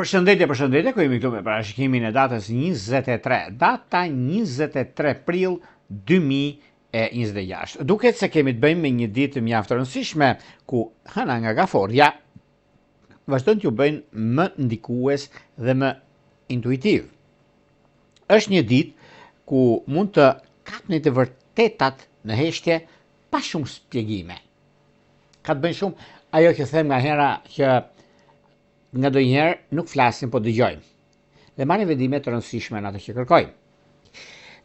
Përshëndetje, ku jemi këtu me parashikimin e datës 23, data 23 prill 2026. Duket se kemi të bëjmë me një ditë mjaft të rëndësishme ku hëna nga gaforja vazhdon t'ju bëjnë më ndikues dhe më intuitiv. Është një ditë ku mund të kapni të vërtetat në heshtje pa shumë shpjegime. Ka të bëjnë shumë ajo që them nga hera që nga do njerë nuk flasim po dëgjojmë dhe marrin vendime të rëndësishme në atë që kërkojmë.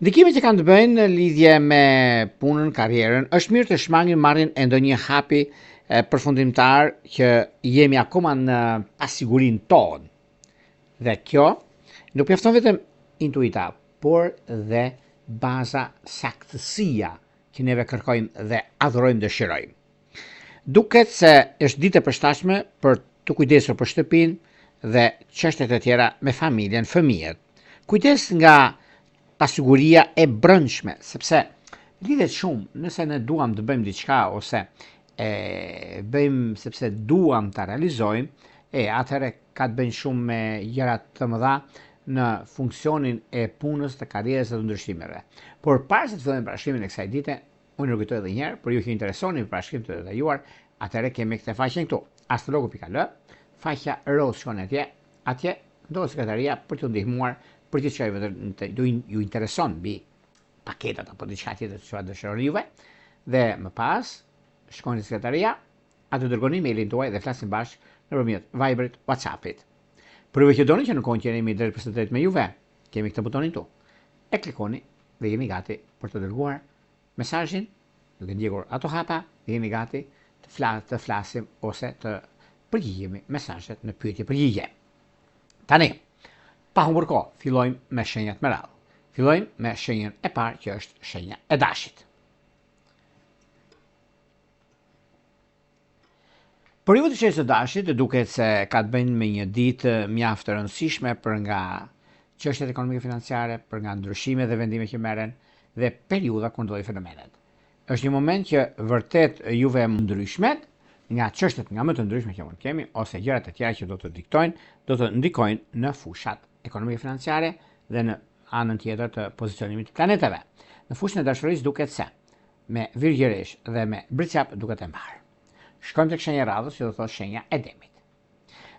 Ndikimet që kanë të bëjnë në lidhje me punën, karrierën, është mirë të shmangin marrjen e ndonjë hapi përfundimtar që jemi akoma në pasigurinë tonë. Dhe kjo nuk mjafton vetëm intuita, por dhe baza saktësia që neve kërkojmë dhe adhurojmë, dëshirojmë. Duket se është ditë e përshtatshme për të kujdesur për shtëpinë dhe çështjet e tjera me familjen, fëmijët. Kujdes nga pasiguria e brendshme, sepse lidhet shumë nëse ne duam të bëjmë diçka ose bëjmë sepse duam ta realizojmë, atëherë ka të bëjnë shumë me gjëra të mëdha në funksionin e punës, të karrierës dhe të ndryshimeve. Por para se të fillojmë parashikimin e kësaj dite, unë rrugëtoj edhe një herë, për ju që interesoni për parashikim të detajuar, atëherë kemi këtë faqen këtu, astrologu.al, faqja roz shkon atje ndodhet sekretaria për t'ju ndihmuar për të çfarë ju intereson mbi paketat apo diçka tjetër që dëshironi juve, dhe më pas shkoni në sekretaria, aty dërgoni emailin tuaj dhe flasim bashkë nëpërmjet Viberit, WhatsAppit. Për ju që doni që në kohën që jemi drejt për drejt me juve, kemi këtë butonin tu. E klikoni dhe jemi gati për të dërguar mesazhin, duke ndjekur ato hapa, dhe jemi gati të flasim ose të përgjigjemi mesazhet në pyetje përgjigje. Tani, pa humbur kohë, fillojmë me shenjat me radhë. Fillojmë me shenjën e parë që është shenja e dashit. Për ju të shenjës së dashit, duket se ka të bëjnë me një ditë mjaft të rëndësishme për nga çështjet ekonomike financiare, për nga ndryshimet dhe vendimet që merren dhe periudha kur ndodhin fenomenet. Është një moment që vërtet juve ndryshmet nga çështjet nga më të ndryshme që mund kemi ose gjërat e tjera që do të ndikojnë në fushat ekonomike financiare dhe në anën tjetër të pozicionimit të planeteve. Në fushën e dashurisë duket se me Virgjëresh dhe me Bricap duket e mbarë. Shkojmë tek shenja e radhës, që do thotë shenja e demit.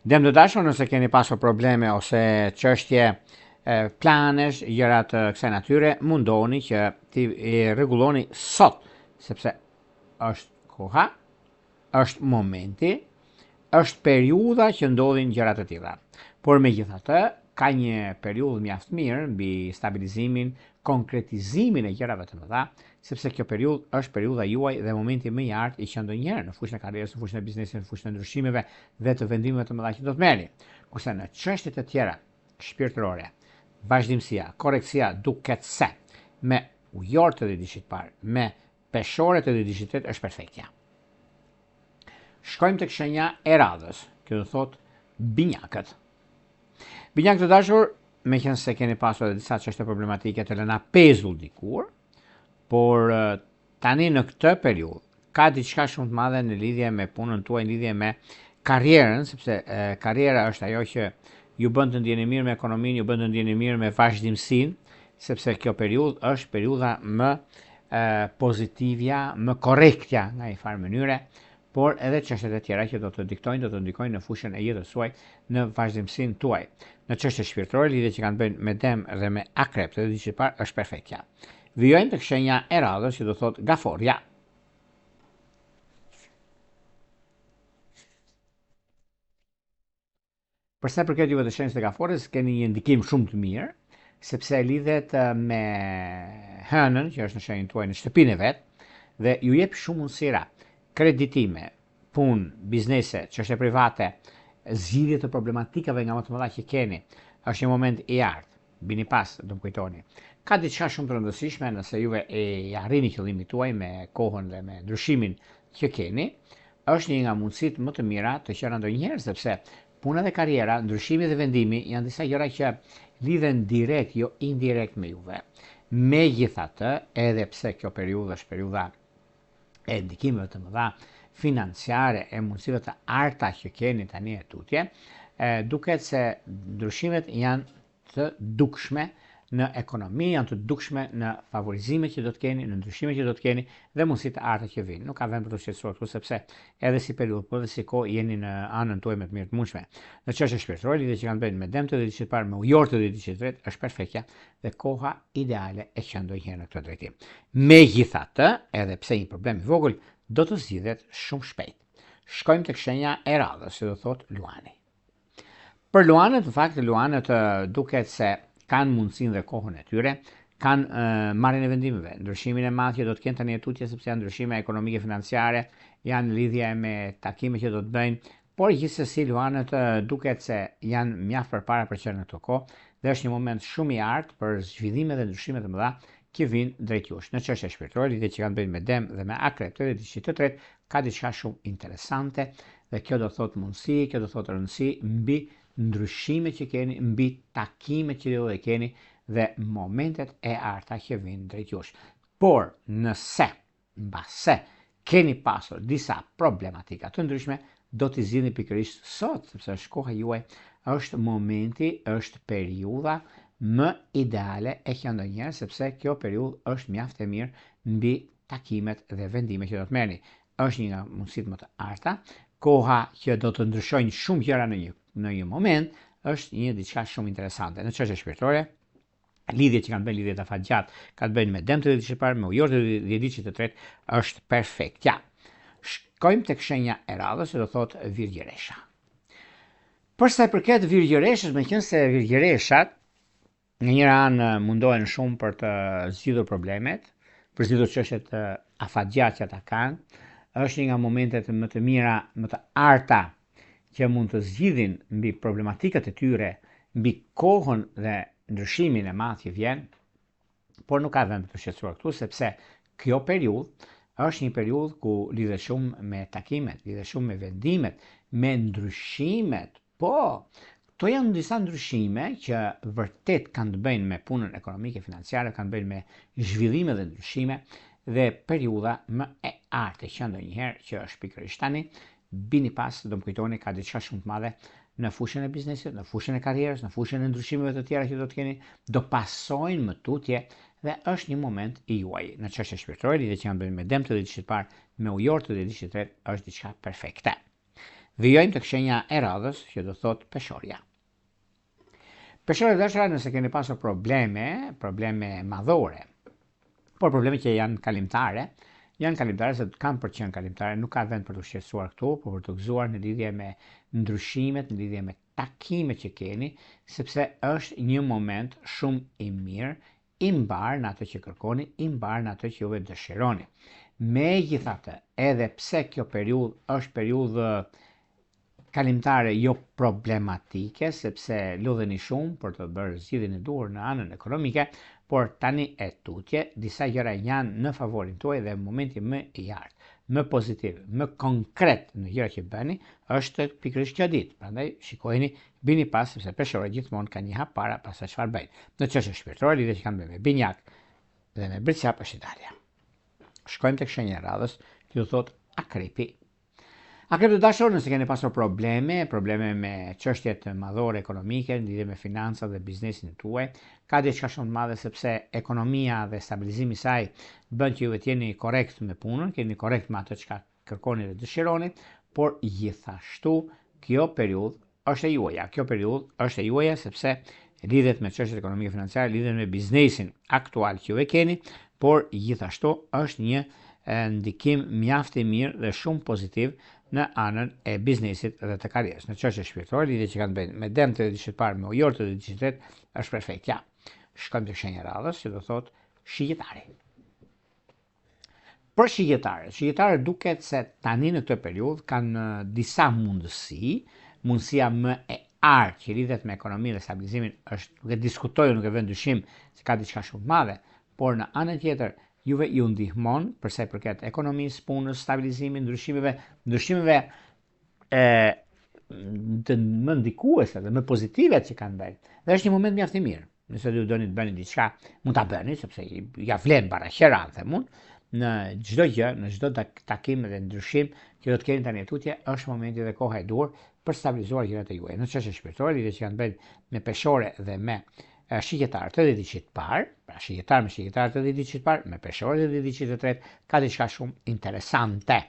Dem të dashur, nëse keni pasur probleme ose çështje planesh, gjëra të kësaj natyre, mundoni që ti rregulloni sot, sepse është koha, është momenti, është periudha që ndodhin gjëra të tilla. Por megjithatë, ka një periudhë mjaft mirë mbi stabilizimin, konkretizimin e gjërave të mëdha, sepse kjo periudhë është periudha juaj dhe momenti më i artë i që ndonjëherë në fushën e karrierës, në fushën e biznesit, në fushën e ndryshimeve dhe të vendimeve të mëdha që do të merrni. Kurse në çështjet e tjera shpirtërore, vazhdimësia, korrektësia duket se me ujor të dishit parë, me peshore të dishit tret është perfektja. Shkojmë tek shenja e radhës, që do thotë binjakët. Binjakët të dashur, meqense keni pasur edhe disa çështje problematike të lëna pezull dikur, por tani në këtë periudhë ka diçka shumë të madhe në lidhje me punën tuaj, në lidhje me karrierën, sepse karriera është ajo që ju bën të ndjeni mirë me ekonominë, ju bën të ndjeni mirë me vazhdimsinë, sepse kjo periudhë është periudha më pozitivja, më korrektja nga një farë mënyre, por edhe çështjet e tjera që do të ndikojnë në fushën e jetës suaj, në vazhdimsinë tuaj. Në çështje shpirtërore, lidhje që kanë bëjnë me Dem dhe me Akrep të dishit parë është perfektja. Vijojmë tek shenja e radhës, që do thotë gaforja. Për sa i përket juve të shenjës së gaforjes, keni një ndikim shumë të mirë, sepse lidhet me hënën, që është në shenjën tuaj në shtëpinë e vet, dhe ju jep shumë mundësira, kreditime, punë, biznese, çështje private, zgjidhje të problematikave nga më të mëdha që keni. Është një moment i artë. Bini pas, do më kujtoni. Ka diçka shumë të rëndësishme nëse juve e arrini qëllimin tuaj me kohën dhe me ndryshimin që keni, është një nga mundësitë më të mira të qenë ndonjëherë, sepse puna dhe karriera, ndryshimi dhe vendimi janë disa gjëra që lidhen direkt, jo indirekt me juve. Megjithatë, edhe pse kjo periudhë është periudha e ndikimeve të mëdha financiare e mundësive të arta që keni tani e tutje, duket se ndryshimet janë të dukshme në ekonomi, janë të dukshme në favorizimet që do të keni, në ndryshimet që do të keni dhe mundësitë të arta që vinë. Nuk ka vend për të shqetësuar këtu sepse edhe si periudhë, por edhe si kohë jeni në anën tuaj më të mirë të mundshme. Në çështje shpirtërore, lidhje që kanë bënë me dëmtë dhe diçka parë me ujor të diçka tretë është perfektja dhe koha ideale e që ndonjëherë në këtë drejtim. Megjithatë, edhe pse një problem i vogël do të zgjidhet shumë shpejt. Shkojmë tek shenja e radhës, si do thotë Luani. Për luanët, në fakt, luanët duket se kanë mundësinë dhe kohën e tyre, kanë marrjen e vendimeve, ndryshimin e madh që do të kenë tani tutje sepse janë ndryshime ekonomike financiare, janë lidhje me takime që do të bëjnë, por gjithsesi luanët duket se janë mjaft përpara për qenë në këtë kohë dhe është një moment shumë i artë për zhvillime dhe ndryshime të mëdha që vinë drejt jush. Në çështje shpirtërore, lidhje që kanë bëjnë me Dem dhe me Akrep dhe diçka të tretë, ka diçka shumë interesante dhe kjo do thotë mundësi, kjo do thotë rëndësi mbi ndryshime që keni, mbi takimet që do të keni dhe momentet e arta që vinë drejt jush. Por nëse, mbase, keni pasur disa problematika të ndryshme, do t'i zgjidhni pikërisht sot, sepse është koha juaj, është momenti, është periudha më ideale e që ndonjëherë, sepse kjo periudhë është mjaft e mirë mbi takimet dhe vendimet që do të merrni. Është një nga mundësitë më të arta, koha që do të ndryshojnë shumë gjëra në një moment, është një diçka shumë interesante. Në çështje shpirtërore, lidhjet që kanë bënë lidhjet afatgjat, kanë bënë me dëmtë dhe diçka parë, me ujor dhe diçka të tretë, është perfektja. Shkojmë tek shenja e radhës, që do thotë Virgjëresha. Për sa i përket Virgjëreshës, meqense Virgjëreshat në një anë mundohen shumë për të zgjidhur problemet, për zgjidhur çështjet afatgjat që ata kanë, është një nga momentet më të mira, më të arta që mund të zgjidhin mbi problematikat e tyre, mbi kohën dhe ndryshimin e madh që vjen, por nuk ka vend për të shqetësuar këtu sepse kjo periudhë është një periudhë ku lidhet shumë me takimet, lidhet shumë me vendimet, me ndryshimet. Po, këto janë disa ndryshime që vërtet kanë të bëjnë me punën ekonomike financiare, kanë të bëjnë me zhvillime dhe ndryshime dhe periudha më e artë që ndonjëherë që është pikërisht tani, bini pas, do më kujtoni, ka diçka shumë të madhe në fushën e biznesit, në fushën e karrierës, në fushën e ndryshimeve të tjera që do të keni, do pasojnë më tutje dhe është një moment i juaj. Në çështje shpirtërore, lidhje që kanë bënë me dëmtë dhe diçka të parë, me ujor të diçka të tretë, është diçka perfekte. Vijojmë tek shenja e radhës, që do thotë Peshorja. Peshorja dashura, nëse keni pasur probleme madhore, por probleme që janë kalimtare se kanë për qenë kalimtare, nuk ka vend për të shqetësuar këtu, por për të gëzuar në lidhje me ndryshimet, në lidhje me takimet që keni, sepse është një moment shumë i mirë, i mbar në ato që kërkoni, i mbar në ato që juve dëshironi. Megjithatë, edhe pse kjo periudhë është periudhë kalimtare jo problematike, sepse ludheni shumë për të bërë zgjidhjen e duhur në anën ekonomike, por tani e tutje, disa gjëra janë në favorin tuaj dhe momenti më i artë, më pozitiv, më konkret në gjëra që bëni, është pikërisht kjo ditë. Prandaj shikojeni, bini pas sepse Peshorja gjithmonë ka një hap para pas sa çfarë bëjnë. Në çështje shpirtërore, lidhje që kanë bënë me binjak dhe me bricap është ideale. Shkojmë tek shenja e radhës, që do thotë Akrepi. Akrep të dashur, nëse keni pasur probleme me çështjet madhore ekonomike, lidhje me financat dhe biznesin tuaj, ka diçka shumë të madhe sepse ekonomia dhe stabilizimi i saj bën që ju të jeni korrekt me punën, keni korrekt me ato çka kërkoni dhe dëshironi, por gjithashtu kjo periudhë është e juaja. Kjo periudhë është e juaja sepse lidhet me çështjet ekonomike financiare, lidhet me biznesin aktual që ju e keni, por gjithashtu është një ndikim mjaft i mirë dhe shumë pozitiv në anën e biznesit dhe të karrierës. Në çështje shpirtërore, lidhje që kanë bënë me dëmtë dhe diçka të parë, me ujor të diçka të tretë, është perfektja. Shkojmë tek shenja e radhës, që do thotë Shigjetari. Për shigjetarët duket se tani në këtë periudhë kanë disa mundësia më e artë që lidhet me ekonominë dhe stabilizimin është duke diskutojë, nuk e vën dyshim se ka diçka shumë të madhe, por në anën tjetër juve ju ndihmon për sa i përket ekonomisë, punës, stabilizimit, ndryshimeve të më ndikuese dhe më pozitive që kanë bërë. Dhe është një moment mjaft i mirë. Nëse ju doni të bëni diçka, mund ta bëni sepse ja vlen para qeran themun, në çdo gjë, në çdo takim dhe ndryshim që do të keni tani tutje, është momenti dhe koha e duhur për stabilizuar gjërat e juaja. Në çështje shpirtërore, lidhje që kanë bën me peshore dhe me shigjetar të diçit parë, pra shigjetar me shigjetar të diçit parë, me peshore të diçit të tretë, ka diçka shumë interesante.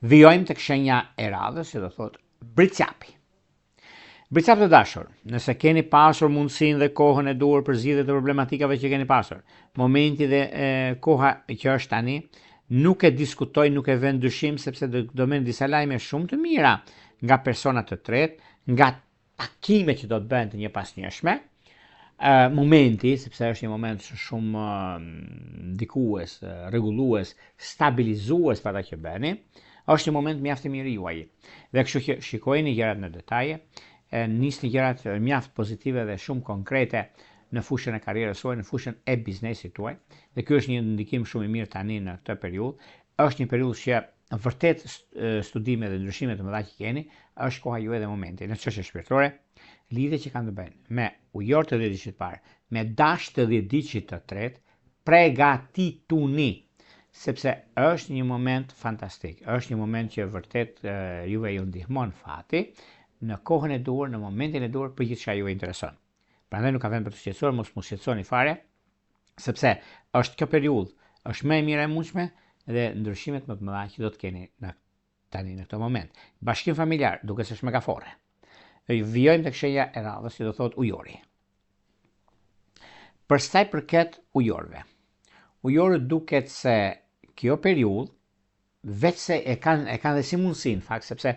Vijojmë tek shenja e radhës, që do thotë bricjapi. Bricjap të dashur, nëse keni pasur mundësinë dhe kohën e duhur për zgjidhje të problematikave që keni pasur, momenti dhe koha që është tani, nuk e diskutoj, nuk e vend dyshim, sepse do merr disa lajme shumë të mira nga persona të tretë, nga takime që do të bëhen të njëpasnjëshme. Momenti, sepse është një moment shumë ndikues, rregullues, stabilizues për ata që bëni, është një moment mjaft i mirë juaj. Dhe kështu që shikojeni gjërat në detaje, nisni gjërat mjaft pozitive dhe shumë konkrete në fushën e karrierës suaj, në fushën e biznesit tuaj. Dhe ky është një ndikim shumë i mirë tani në këtë periudhë. Është një periudhë që vërtet studime dhe ndryshime të mëdha që keni, është koha juaj dhe momenti. Në çështje shpirtërore, lidhje që kanë të bëjnë me ujor të 10 diçit parë, me dash të 10 diçit të tretë, pregatituni, sepse është një moment fantastik. Është një moment që vërtet juve ju ndihmon fati në kohën e duhur, në momentin e duhur për gjithçka ju e intereson. Prandaj nuk ka vend për të shqetësuar, mos shqetësoni fare, sepse është kjo periudhë, është më e mira e mundshme dhe ndryshimet më të mëdha që do të keni tani në këtë moment. Bashkim familjar, duke se është megafore. Vijojmë tek shenja e radhës që do thotë ujori. Për sa i përket ujorëve. Ujorët duket se kjo periudhë veç se e kanë dhe si mundësi në fakt, sepse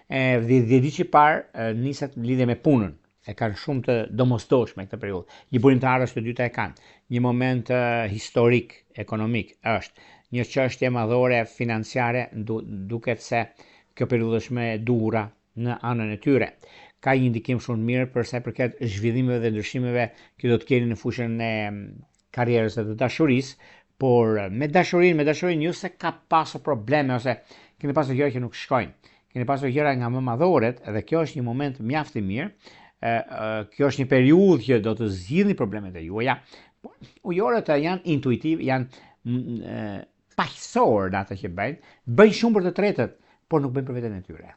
10 ditë parë niset lidhje me punën, e kanë shumë të domosdoshme këtë periudhë. Një burimtarës të dyta e kanë. Një moment historik, ekonomik është. Një çështje madhore financiare, duket se kjo periudhë është më e duhura në anën e tyre. Ka një ndikim shumë mirë për sa i përket zhvillimeve dhe ndryshimeve që do të keni në fushën e karrierës dhe të dashurisë, por me dashurinë ju se ka pasur probleme ose keni pasur gjëra që nuk shkojnë. Keni pasur gjëra nga mëmadhoret dhe kjo është një moment mjaft i mirë. Kjo është një periudhë që do të zgjidhni problemet e juaja. Ujorët janë intuitiv, janë paqësor në atë që bëjnë shumë për të tretët, por nuk bëjnë për veten e tyre.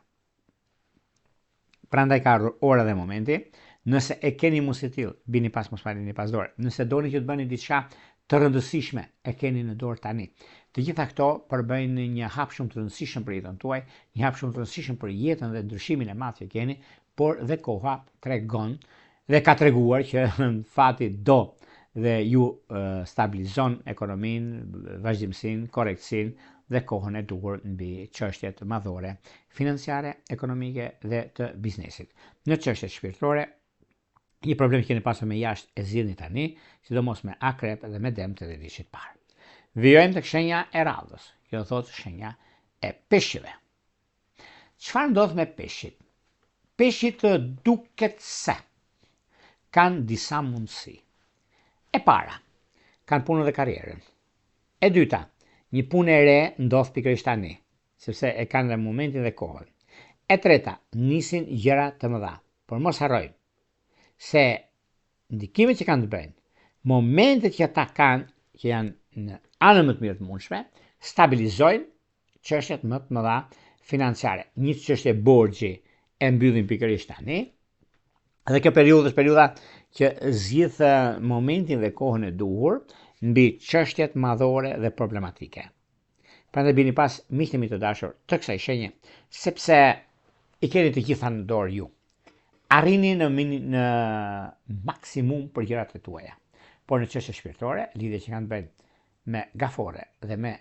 Prandaj ka ardhur ora dhe momenti. Nëse e keni mundësi të tillë, bini pas mos marrini pas dorë. Nëse doni që të bëni diçka të rëndësishme, e keni në dorë tani. Të gjitha këto përbëjnë një hap shumë të rëndësishëm për jetën tuaj, një hap shumë të rëndësishëm për jetën dhe ndryshimin e madh që keni, por dhe koha tregon dhe ka treguar që fati do dhe ju stabilizon ekonominë, vazhdimsinë, korrektësinë dhe kohën e duhur mbi çështjet madhore, financiare, ekonomike dhe të biznesit. Në çështjet shpirtërore, një problem që keni pasur me jashtë e zgjidhni tani, sidomos me akrep dhe me dëm të 10 diçit parë. Vijojmë tek shenja e radhës, që do thotë shenja e peshqive. Çfarë ndodh me peshqit? Peshqit duket se kanë disa mundësi. E para, kanë punën dhe karrierën. E dyta, një punë e re ndodh pikërisht tani, sepse e kanë dhe momentin dhe kohën. E treta, nisin gjëra të mëdha, por mos harrojnë se ndikimet që kanë të bëjnë, momentet që ata kanë, që janë në anën më të mirë të mundshme, stabilizojnë çështjet më të mëdha financiare. Një çështje borxhi e mbyllin pikërisht tani. Dhe kjo periudhë është periudha që zgjidh momentin dhe kohën e duhur mbi çështjet madhore dhe problematike. Prandaj bini pas miqtë mi të dashur të kësaj shenje, sepse i keni të gjitha në dorë ju. Arrini në maksimum për gjërat e tuaja. Por në çështje shpirtërore, lidhje që kanë bënë me gafore dhe me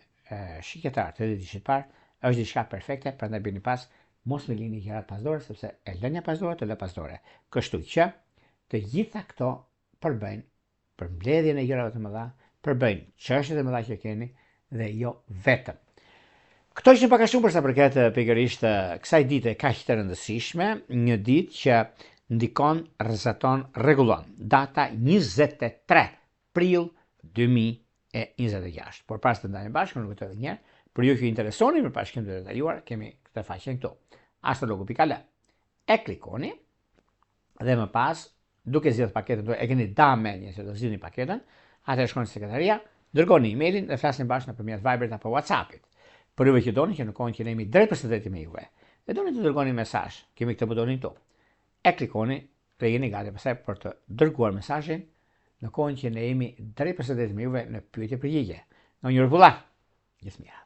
shikjetar të 10 diçit parë, është diçka perfekte, prandaj bini pas, mos me lini gjërat pas dore, sepse e lënja pas dore të lë pas dore. Kështu që të gjitha këto përbëjnë për mbledhjen e gjërave të mëdha, përbëjnë çështjet e mëdha që keni dhe jo vetëm. Këto ishin pak a shumë për sa përket pikërisht kësaj dite kaq të rëndësishme, një ditë që ndikon, rrezaton, rregullon. Data 23 prill 2026. Por pas të ndajmë bashkë, nuk këtë edhe një, për ju që interesoni për bashkim të detajuar, kemi këtë faqen këtu. Astrologu.al. E klikoni dhe më pas, duke zgjedhur paketën, e keni damenje se do zgjidhni paketën, atëherë shkoni në sekretaria Dërgoni emailin dhe flasim bashkë nëpërmjet Viberit apo WhatsAppit. Për juve që doni që në kohën që ne jemi drejt përshëndetje me juve, dhe doni të dërgoni mesazh, kemi këtë butonin këtu. E klikoni dhe jeni gati pastaj për të dërguar mesazhin në kohën që ne jemi drejt përshëndetje me juve në pyetje përgjigje. Në një rregull. Gjithë mira.